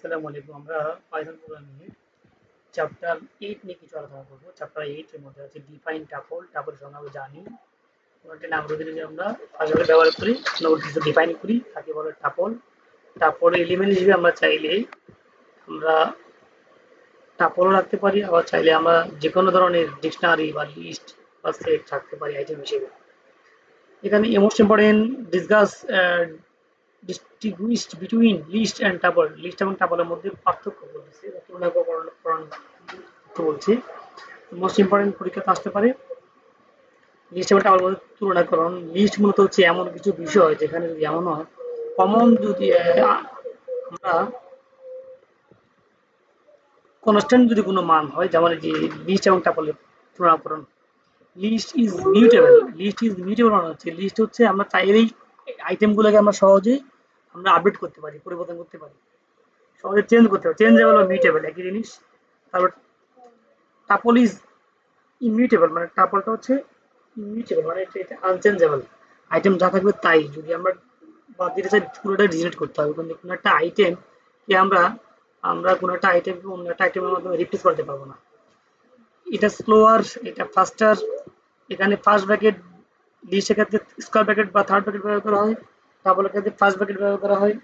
আসসালামু আলাইকুম। আমরা পাইথন প্রোগ্রামিং এর চ্যাপ্টার 8 নিয়ে কিছু আলোচনা করব। চ্যাপ্টার 8 এর মধ্যে আছে ডিফাইন টাপল। টাপল সংজ্ঞা আমরা জানি। একটা নাম বলতে যে আমরা ভাষাতে ব্যবহার করি, কোনো কিছু ডিফাইন করি তাকে বলে টাপল। টাপল এলিমেন্ট হিসেবে আমরা চাইলে আমরা টাপলও রাখতে পারি, আবার চাইলে আমরা যে কোনো ধরনের ডিকশনারি বা লিস্ট বা সেট রাখতে পারি আইটেম হিসেবে। এখানে most important discuss distinguished between list and tuple. List এবং টাপলের মধ্যে পার্থক্য বলতেছে বা তুলনাকরণ বলছি। মোস্ট ইম্পর্টেন্ট পরীক্ষাতে আসতে পারে। লিস্ট এবং টাপলের মধ্যে তুলনাকরণ। লিস্ট মূলত হচ্ছে এমন কিছু বিষয় যেখানে যদি এমন হয় কমন যদি আমরা কনস্ট্যান্ট যদি কোনো মান হয়, যেমন যে লিস্ট এবং টাপলের তুলনাকরণ। List is mutable. List is mutable মানে হচ্ছে লিস্ট হচ্ছে আমরা চাইলেই আইটেমগুলোকে আমরা সহজেই আমরা আপডেট করতে পারি, পরিবর্তন করতে পারি, সহজে চেঞ্জ করতে পারি। চেঞ্জেবল বা মিউটেবল একই জিনিস। তারপর টাপল ইজ ইমিউটেবল, মানে টাপলটা হচ্ছে ইমিউটেবল মানে এটা আনচেঞ্জেবল। আইটেম যা থাকবে তাই, যদি আমরা বাদ দিতে চাই পুরোটা ডিলিট করতে হবে, কিন্তু কোনো একটা আইটেম কে আমরা আমরা কোনো একটা আইটেমকে অন্য একটা আইটেমের মাধ্যমে রিপ্লেস করতে পারবো না। এটা স্লোয়ার, এটা ফাস্টার। এখানে ফার্স্ট ব্র্যাকেট লিস্টের ক্ষেত্রে স্কোয়ার ব্র্যাকেট বা থার্ড ব্র্যাকেট ব্যবহার করা হয়, টাপলের ক্ষেত্রে ফার্স্ট ব্র্যাকেট ব্যবহার করা হয়।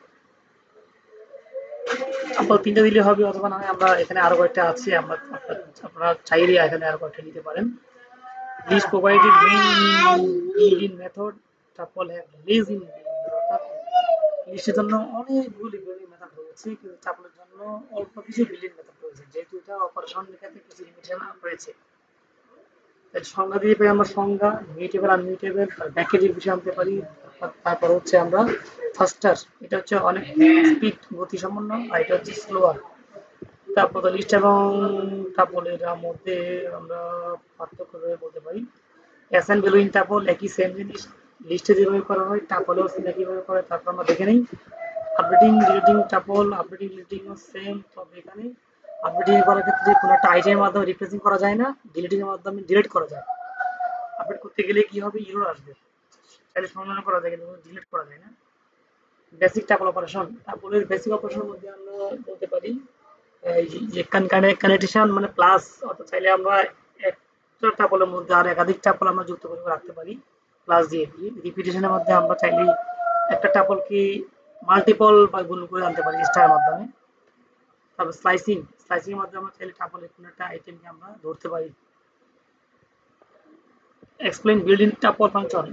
আপাতত ৩ টা দিলে হবে, অথবা না হয় আমরা এখানে আরো কয়েকটা আছে, আপনারা চাইলে এখানে আরো কয়েকটা নিতে পারেন। List provided built-in method, tuple have less in অর্থাৎ লিস্টের জন্য অনেকগুলি built-in method রয়েছে, কিন্তু টাপলের জন্য অল্প কিছু built-in method রয়েছে, যেহেতু এটা অপারেশন ক্ষেত্রে কিছু লিমিটেশন রয়েছে। এর সংজ্ঞা দিয়ে পাই আমরা সংজ্ঞা মিউটেবল আনমিউটেবল, ব্যাকেটের বিষয় আনতে পারি। তারপর হচ্ছে আমরা ফাস্টার, এটা হচ্ছে অনেক স্পিড গতি সম্পন্ন, আর এটা হচ্ছে স্লোয়ার। তারপর লিস্ট এবং টাপলের মধ্যে আমরা পার্থক্য বলতে পারি। অ্যাসাইন ভ্যালু ইন টাপল একই সেম জিনিস, লিস্টে যেভাবে করা হয় টাপলেও সেম একইভাবে করে। তারপর আমরা দেখে নিই updating deleting tuple, updating deleting same, তবে এখানে আপডেটিং করার ক্ষেত্রে কোনো একটা আইটেমের মাধ্যমে রিপ্লেসিং করা যায় না, ডিলিটিং এর মাধ্যমে ডিলিট করা যায়। আপডেট করতে গেলে কি হবে, এরর আসবে, চাইলে সমাধান করা যায় কিন্তু ডিলিট করা যায় না। বেসিক টাপল অপারেশন, টাপলের বেসিক অপারেশনের মধ্যে আমরা বলতে পারি এই যে কানেকশন মানে প্লাস, অর্থাৎ চাইলে আমরা একটা টাপলের মধ্যে আর একাধিক টাপল আমরা যুক্ত করে রাখতে পারি প্লাস দিয়ে দিয়ে। রিপিটেশনের মধ্যে আমরা চাইলে একটা টাপলকে মাল্টিপল বা গুণ করে আনতে পারি স্টারের মাধ্যমে। তারপর স্লাইসিং, স্লাইসিং এর মাধ্যমে আমরা চাইলে টাপলের কোনো একটা আইটেমকে আমরা ধরতে পারি। Explain build in tuple function,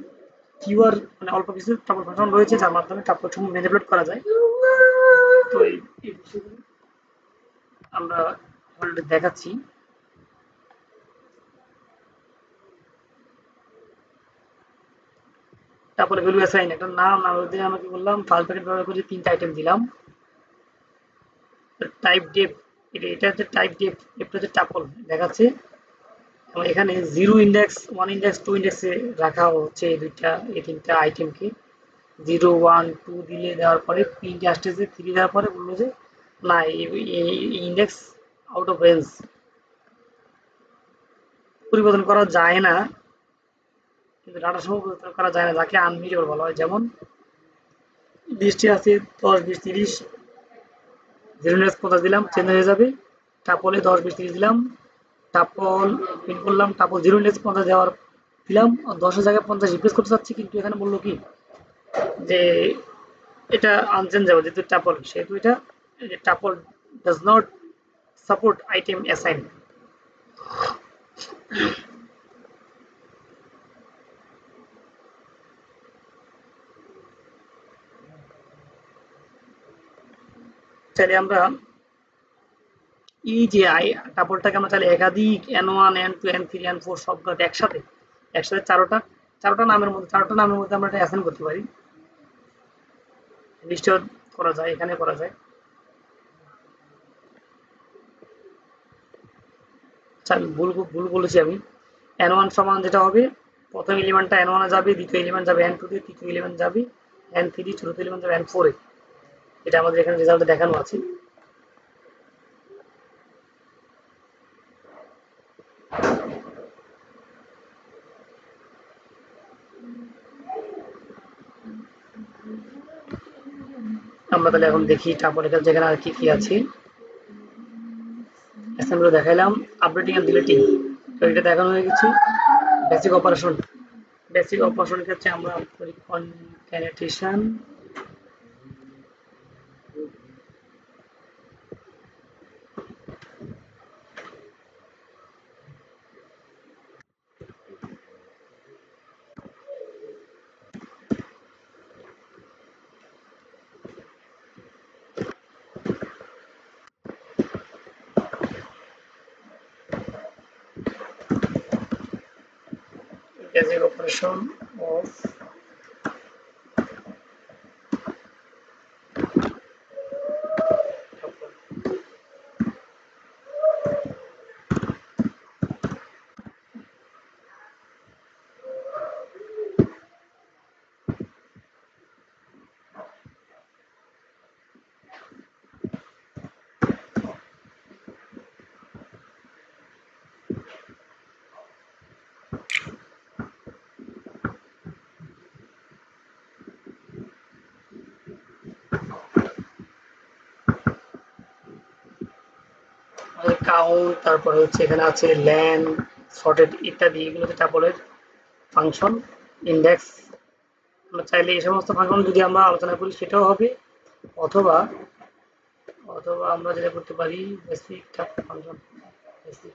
keyword মানে অল্প কিছু টাপল ফাংশন রয়েছে যার মাধ্যমে টাপল সমূহ ম্যানিপুলেট করা যায়। তো এই বিষয়গুলো আমরা অলরেডি দেখাচ্ছি। তারপরে ভ্যালু অ্যাসাইন, একটা নাম দিয়ে আমরা কি বললাম ফার্স্ট ব্র্যাকেট ব্যবহার করে ৩টা আইটেম দিলাম। টাইপ ডেপ, এটা হচ্ছে টাইপ ডেপ, ডেপটা হচ্ছে টাপল দেখাচ্ছে, এবং এখানে 0 ইন্ডেক্স 1 ইন্ডেক্স 2 ইন্ডেক্সে রাখা হচ্ছে এই 3টা আইটেমকে। 0 1 2 দিলে দেওয়ার পরে প্রিন্টে আসতেছে, 3 দেওয়ার পরে বললো যে না এই ইন্ডেক্স আউট অফ রেঞ্জ, পরিবর্তন করা যায় না, কিন্তু ডাটা সমূহ পরিবর্তন করা যায় না, যাকে আনমিউটেবল বলা হয়। যেমন লিস্টে আছে 10 20 30, 0 ইন্ডেক্স 50 দিলাম চেঞ্জ হয়ে যাবে। টাপলে 10 20 30 দিলাম, টাপল প্রিন্ট করলাম, টাপল 0 ইন্ডেক্স 50 দেওয়ার দিলাম, 10 এর জায়গায় 50 রিপ্লেস করতে চাচ্ছি, কিন্তু এখানে বললো কি যে এটা আনচেঞ্জেবল, যেহেতু টাপল সেহেতু এটা tuple does not support item assign. চাইলে আমরা এই যে টাপলটাকে আমরা চাইলে একাধিক n1 n2 n3 n4 সবগুলো একসাথে একসাথে চারোটা নামের মধ্যে আমরা এটা অ্যাসাইন করতে পারি। লিস্টে করা যায়, এখানে করা যায়। আমি ভুল বলেছি আমি। n1 সমান যেটা হবে, প্রথম এলিমেন্টটা n1 এ যাবে, দ্বিতীয় এলিমেন্ট যাবে n2 তে, তৃতীয় এলিমেন্ট যাবে n3, চতুর্থ এলিমেন্ট যাবে n4 এ। এটা আমাদের এখানে রেজাল্টে দেখানো আছে। আমরা তাহলে এখন দেখি টাপল যেখানে আর কি কি আছে। অ্যাসেম্বলি দেখাইলাম, আপডেটিং এন্ড ডিলিটিং তো এটা দেখানো হয়ে গেছে। বেসিক অপারেশন ক্ষেত্রে আমরা করি concatenation, basic operation of count, তারপরে হচ্ছে এখানে আছে ল্যান, সর্টেড ইত্যাদি, এগুলো হচ্ছে টাপলের ফাংশন। ইন্ডেক্স, আমরা চাইলে এই সমস্ত ফাংশন যদি আমরা আলোচনা করি সেটাও হবে, অথবা অথবা আমরা যেটা করতে পারি বেসিক ফাংশন, বেসিক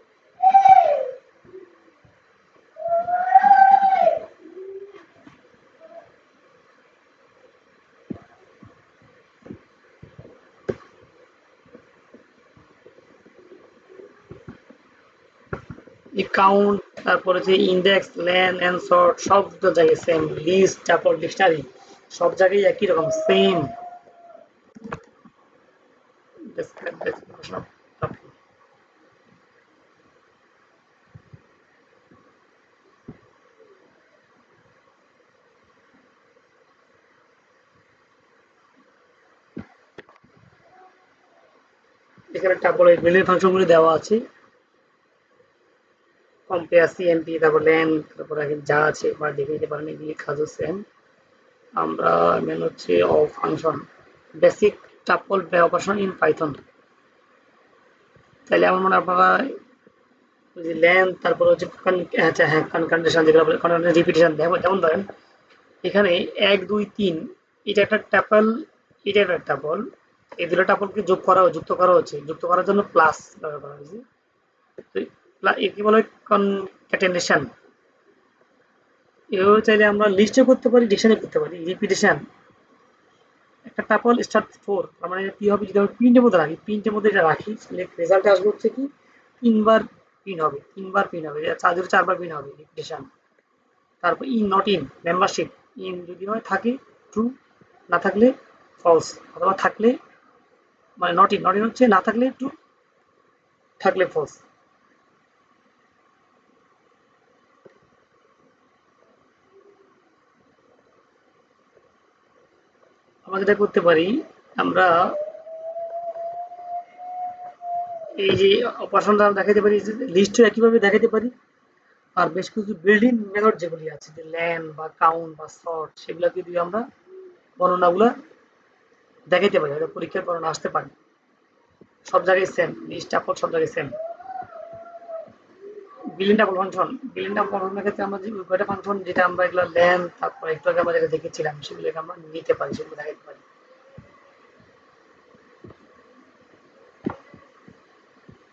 কাউন্ট, তারপরে যে ইন্ডেক্স, ল্যান এন্ড সর্ট সব জায়গায় সেম, লিস্ট, টাপল, ডিকশনারি সব জায়গায় একই রকম সেম। এখানে টাপলের বিল্ডিং ফাংশনগুলি দেওয়া আছে, কম্পেয়ার, সিএমপি, তারপর ল্যান, তারপর এখানে যা আছে আপনারা দেখে নিতে পারেন, এগুলি কাজও সেম। আমরা মেন হচ্ছে of function, basic tuple operation in Python. তাহলে আমার মনে হয় আপনারা যে ল্যান, তারপর হচ্ছে আচ্ছা হ্যাঁ কনকাটেনেশন, যেগুলো রিপিটেশন, যেমন ধরেন এখানে 1 2 3 এটা একটা টাপল, এটা একটা টাপল, এই দুটো টাপলকে যুক্ত করা হচ্ছে, যুক্ত করার জন্য প্লাস ব্যবহার করা হয়েছে। তো একে বলে কনক্যাটেনেশন। এভাবে চাইলে আমরা লিস্টে করতে পারি, ডিকশনারি করতে পারি। রিপিটেশন, একটা টাপল স্টার্ট 4, তার মানে কি হবে, যদি আমি প্রিন্টের মধ্যে রাখি, প্রিন্টের মধ্যে এটা রাখি, রেজাল্ট আসবে হচ্ছে কি 3 বার প্রিন্ট হবে, 3 বার প্রিন্ট হবে, 4বার প্রিন্ট হবে রিপিটেশন। তারপর in, not in, membership, in যদি হয় থাকে ট্রু, না থাকলে ফলস, অথবা থাকলে মানে নট ইন, হচ্ছে না থাকলে ট্রু, থাকলে ফলস। আমরা যেটা করতে পারি, আমরা এই যে অপারেশনটা দেখাতে পারি, লিস্টও একইভাবে দেখাতে পারি। আর বেশ কিছু বিল্ডিং মেথড যেগুলি আছে, যে ল্যান বা কাউন্ট বা সর্ট, সেগুলোকে দিয়ে আমরা বর্ণনাগুলো দেখাইতে পারি, হয়তো পরীক্ষার বর্ণনা আসতে পারে। সব জায়গায় সেম, লিস্ট আপলোড সব জায়গায় সেম। বিল্ডিং টাপল ফাংশনের ক্ষেত্রে আমরা যে কয়টা ফাংশন, যেটা আমরা এগুলো ল্যান, তারপর একটু আগে আমরা যেটা দেখেছিলাম, সেগুলোকে আমরা নিতে পারি, সেগুলো দেখাইতে পারি।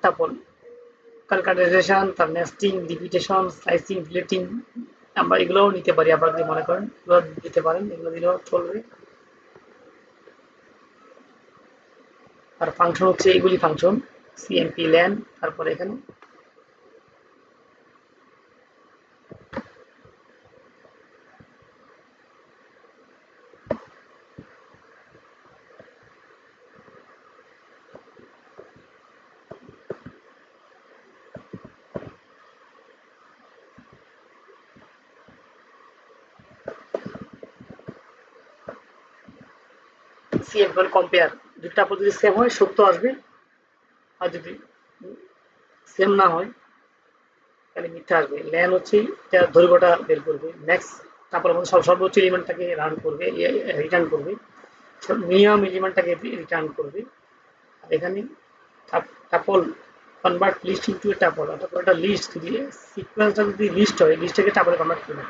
তারপর ক্যালকুলেশন, তার নেস্টিং, রিপিটেশন, স্লাইসিং, ডিলিটিং, আমরা এগুলোও নিতে পারি। আপনারা যদি মনে করেন এগুলো দিতে পারেন, এগুলো দিলেও চলবে। আর ফাংশন হচ্ছে এইগুলি ফাংশন, সিএমপি, ল্যান, তারপরে এখানে সিএমপি মানে কম্পেয়ার, দুটো আপলোড যদি সেম হয় সত্য আসবে, আর যদি সেম না হয় তাহলে মিথ্যা আসবে। ল্যান হচ্ছে এটা দৈর্ঘ্যটা বের করবে, ম্যাক্স তারপর আমাদের সর্বোচ্চ এলিমেন্টটাকে রান করবে, রিটার্ন করবে। মিনিমাম এলিমেন্টটাকে রিটার্ন করবে। আর এখানে tuple convert list into a tuple, অর্থাৎ একটা লিস্ট যদি সিকোয়েন্সটা যদি লিস্ট হয়, লিস্টটাকে টাপলে কনভার্ট করবে।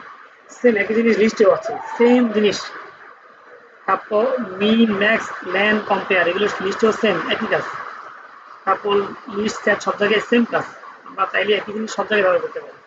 সেম একই জিনিস লিস্টেও আছে, সেম জিনিস। তারপর মিন ম্যাক্স ল্যান কম্পেয়ার, এগুলো লিস্টেও সেম একই কাজ। তারপর লিস্ট সেট সব জায়গায় সেম কাজ। আমরা চাইলে একই জিনিস সব জায়গায় ব্যবহার করতে পারি।